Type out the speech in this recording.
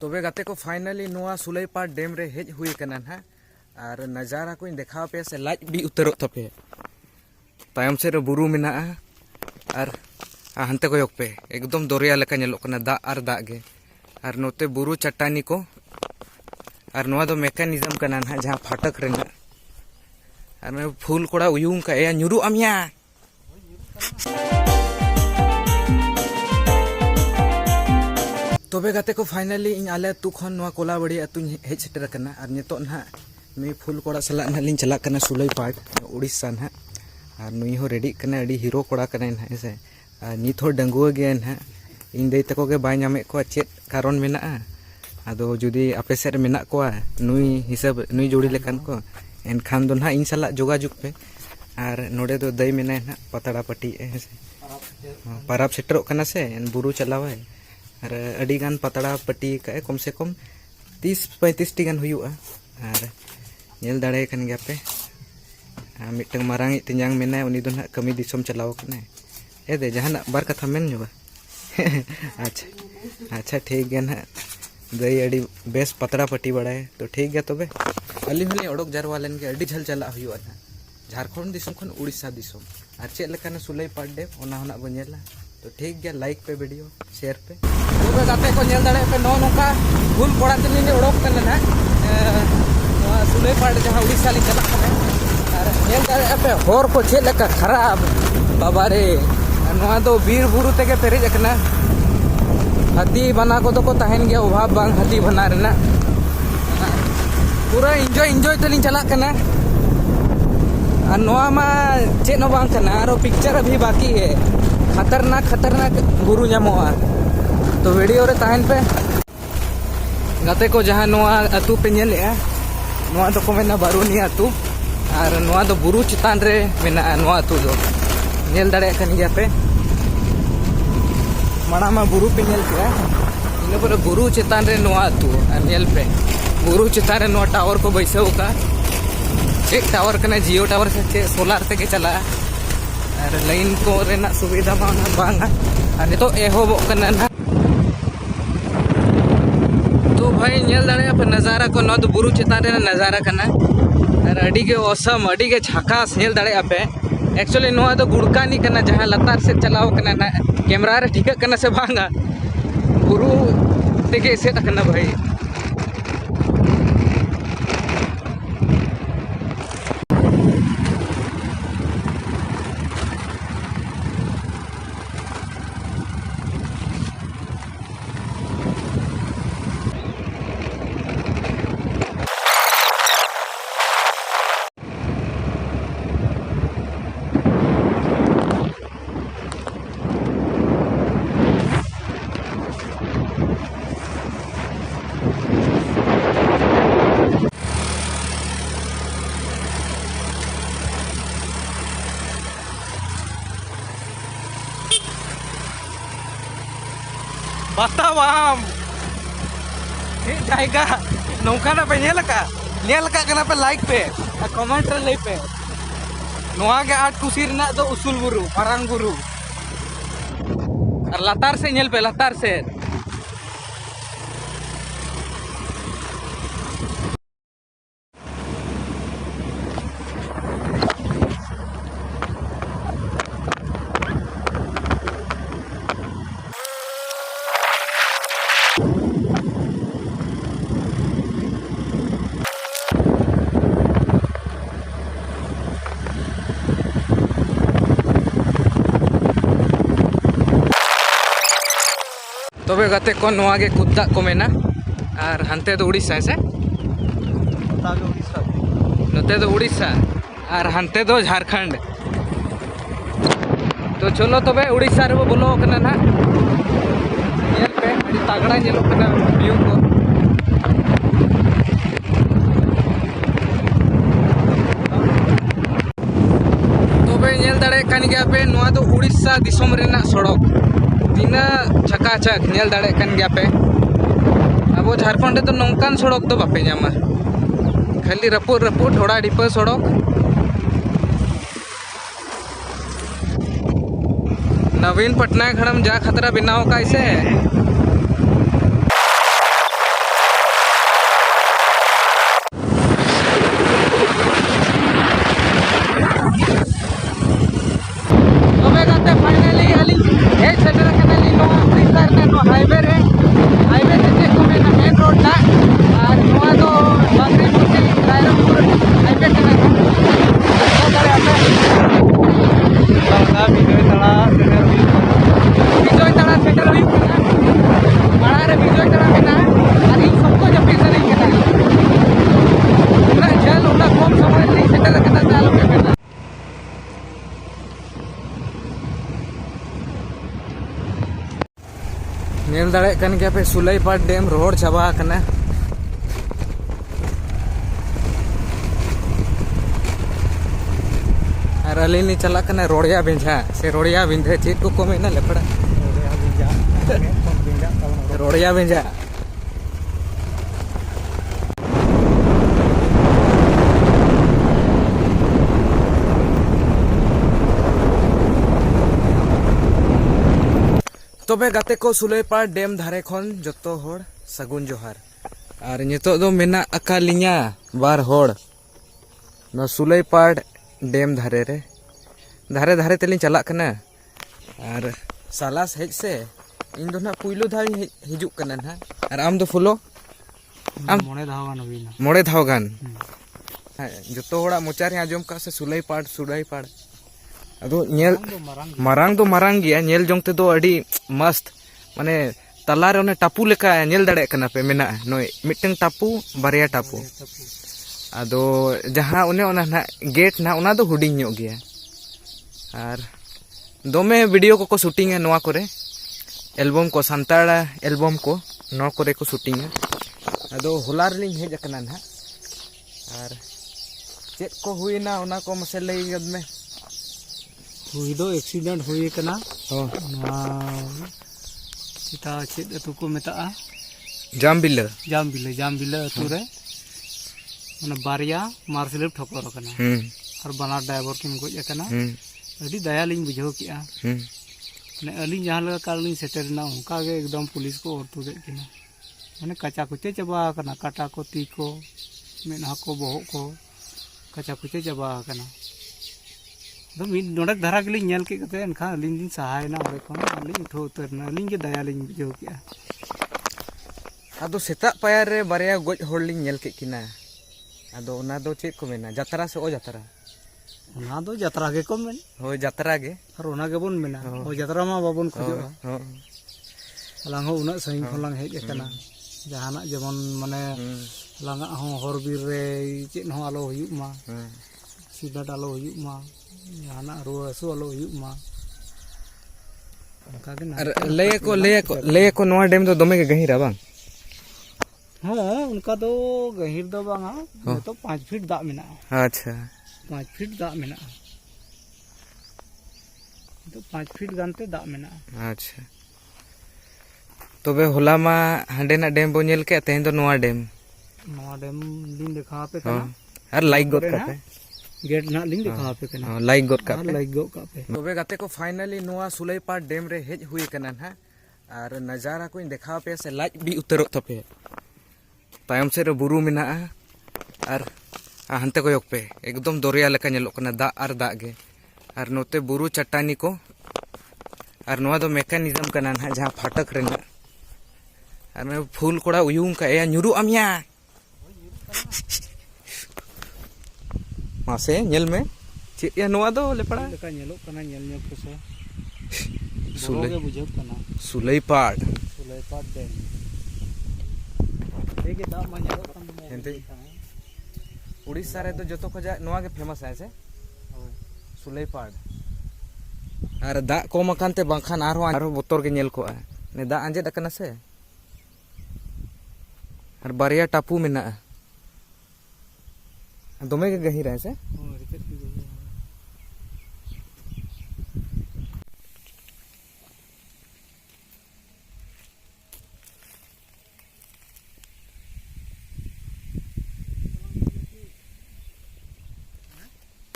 तबे गाते को फाइनली नुआ सुलैपाट डैम रे हेज हुई कना ना और नजारा को देखा पे से लाज भी उतरो तपे तायम से बुरु मेना और हानते को पे एकदम दरिया लेका नेलो कना दा और दा गे और नोते बुरु चट्टानी को और नुआ दो मेकानिज्म कना ना जहां फाटक रेना और फूल कोड़ा उयुंग का ए न्युरु अमिया तबे गाते को फाइनली इन आले अतु खन नुआ कोलाबड़ी अतु हेज सेटर कना और नितो ना नुई फूल कोड़ा सला ना लिन चला कना सुलैपाट उड़ीसा ना और नुई हो रेडी कना अडी हीरो कोड़ा कना ना से नित हो डंगुआ गे ना इन दे तको गे बाय नामे को चेत कारण मेना आदो जुदी आपे सेर मेना को नुई हिसाब नुई जोड़ी लेकान को एनखान दो ना इन सला जोगाजुग पे और नोडे दो दई मेना ना पतड़ा पट्टी पाराब सेटरो कना से बुरु चलावे और अड़ी गान पतड़ा पट्टी का कम से कम 30-35 टी गान हुआ और नेल दाड़े कन गया पे मिटंग मारांग तिंजांग मेना उनी दो ना कमी दिसम चलाव कना ए दे जहां बार कथा मेन जोबा अच्छा ठीक गया ना दई अड़ी बेस पतड़ा पट्टी बड़ाए तो ठीक गया तबे अली हली ओडक जारवा लेन के अड़ी झल चला हुआ ना झारखंड दिसम खन उड़ीसा दिसम और चेक लेकाना सुलैपाट डैम ओना होना बो नेला तो ठीक गया लाइक पे वीडियो शेयर पे तो गाते को नेल दाड़े पे नो नोका फुल कोड़ा तनी ओडक कना ना सुलैपाट जहां उड़ीसा ली चला कना और नेल दाड़े पे होर को चेक लेका खराब बाबा रे नोआ दो बीर बुरु तेगे पेरेज अकना हाथी बना को तो को तहन गया अभाव बांग हाथी बना रेना पूरा एंजॉय तलिन चला कना और नोआ मा चेक नो बांग कना और पिक्चर अभी बाकी है खतरनाक बुरु नामोआ तो वीडियो रे तहन पे गाते को जहां नोआ अतु पे नेलेआ नोआ तो को मेना बारुनी अतु और नोआ दो बुरु चितान रे मेना नोआ अतु दो नेल दाड़े कन गया पे माना मा बुरु पे नेल के इन पर बुरु चितान रे नोआ अतु और नेल पे बुरु चितान रे नोआ टावर को बैसाव का एक टावर कना जियो टावर से सोलार ते के चला और लाइन को रेना सुविधा बांगा और तो एहोब कना ना तो भाई नेल दाड़े पे नजारा को न तो बुरु चितान रे नजारा कना और अड़ी के औसम अड़ी के झकास नेल दाड़े पे एक्चुअली नोआ तो गुड़कानी कना जहां लतार से चलाव कना ना कैमरा रे ठीक कना से बांगा बुरु तेगे से कना भाई बतावाम जाएगा नौका ना पे नेल का कना पे लाइक पे कमेंट रे लई पे नोआ के आठ कुसी रना दो उसूल बुरु मारांग बुरु और लतार से नेल पे लतार से तबे गाते को नोआ गे कुत्ता को मेना और हंते दो उड़ीसा से नोते दो उड़ीसा और हंते दो झारखंड तो चलो तबे उड़ीसा रे बोलो कना ना नेल पे अड़ी तगड़ा नेलो कना व्यू को तबे नेल दाड़े कन गया पे नोआ दो उड़ीसा दिसम रेना सड़क तीना चकाचक नेल दाड़े कन गया पे अब झारखंड तो नौकान सड़क तो बापे नामा खाली रपुट थोड़ा डिपा सड़क नवीन पटनायक हड़म जा खतरा बनाव का ऐसे कन गया पे सुलईपाट डैम रोड चाबा कना और अली चला कना रोड़िया बिंझा से रोड़िया बिंधे चेक को मेना लेपड़ा रोड़िया बिंझा तबे गाते को सुलईपाट डैम धारे खन जतो होड़ सगुन जोहार और नितो दो मेना अकालिया बार होड़ न सुलईपाट डैम धारे रे धारे धारे तेलिं चला कना और सालास हेज से इन दो ना पुइलो धाव हिजुक कना ना और आम दो फुलो आम मोड़े धाव गान जतो होड़ा मोचार आजम का से सुलईपाट अदो नेल मारांग गया नेल जोंगते दो अड़ी मस्त माने तलारे ओने टापू लेका नेल दाड़े कना पे मेना नोय मिटंग टापू बारिया टापू अदो जहां ओने ओना ना गेट ना ओना दो हुडिंग ᱧᱚᱜ गया और दोमे वीडियो को शूटिंग है नोआ करे एल्बम को संताड़ एल्बम को नो करे को शूटिंग है अदो होलार लिंग हेज कना ना और चेक को हुईना ओना को मसे लई गद में हुई दो एक्सीडेंट हुई कना चिता चेद अतु को मेता जामबिला अतु रे माने बारिया मार्शलिप ठोकर कना और बना ड्राइवर किन गोज कना अभी दया लिंग बुझो किया माने अली जहां लगा काल लिंग सेटर ना उनका के एकदम पुलिस को औरतु दे किना माने कचा कुचे चबा कना काटा को ती को मेना को बहो को कचा कुचे चबा कना तो मिन नोडक धारा के लिंग के कते एनखा अलिंग दिन सहाय ना ओरे कोन अलिंग उठो उतरना अलिंग के दया लिंग बुझो किया अदो सेता पायर रे बारिया गोज होड़ लिंग के किना अदो ओना दो चेक को मेना जात्रा से ओ जात्रा ओना दो जात्रा के को मेन हो जात्रा गे और ओना के बोन मेना ओ जात्रा मा बाबन खोजो लांग हो उना सही खलांग हेज एकना जहाना जेमन माने लांगा हो हरबीर रे चेन हो आलो हुयु मा सीधा डालो हुयु मा जहाना रुआ हसु आलो हुयु मा उनका के ना ले को नोआ डैम दो दोमे के गहिरा बांग हां उनका तो गहिर दो बांगा तो 5 फीट दा मेना अच्छा 5 फीट दा मेना तो 5 फीट गानते दा मेना अच्छा तबे होला मा हांडे ना डैम बो नेल के तेन दो नोआ डैम लिंग देखा पे कना और लाइक गोट का पे गेट ना लिंग देखा पे कना लाइक गोट का पे तबे गाते को फाइनली नोआ सुलईपाट डैम रे हेज हुई कना ना और नजारा को देखा पे से लाइक भी उतरो तपे तायम से बुरु मेना और हानते को पे एकदम दरिया लेका नेलो कना दा और दा गे और नोते बुरु चट्टानी को और नोआ दो मेकानिज्म कना ना जहां फाटक रेना और मैं फूल कोड़ा उयुंग का या न्यूरु अमिया मासे नेल में चे या नोआ दो लेपड़ा लेका नेलो कना नेल न्यो कुसे सुले बुझो कना सुलईपाट डैम देखे दा मा नेलो हेंते उड़ीसा रे तो जतो खजा नोआ के फेमस है से सुलईपाट और दा को मकानते बांखान आरो बोतर के नेल को ने दा आंजेद कना से और बारिया टापू मेना दोमे के गहिरा है से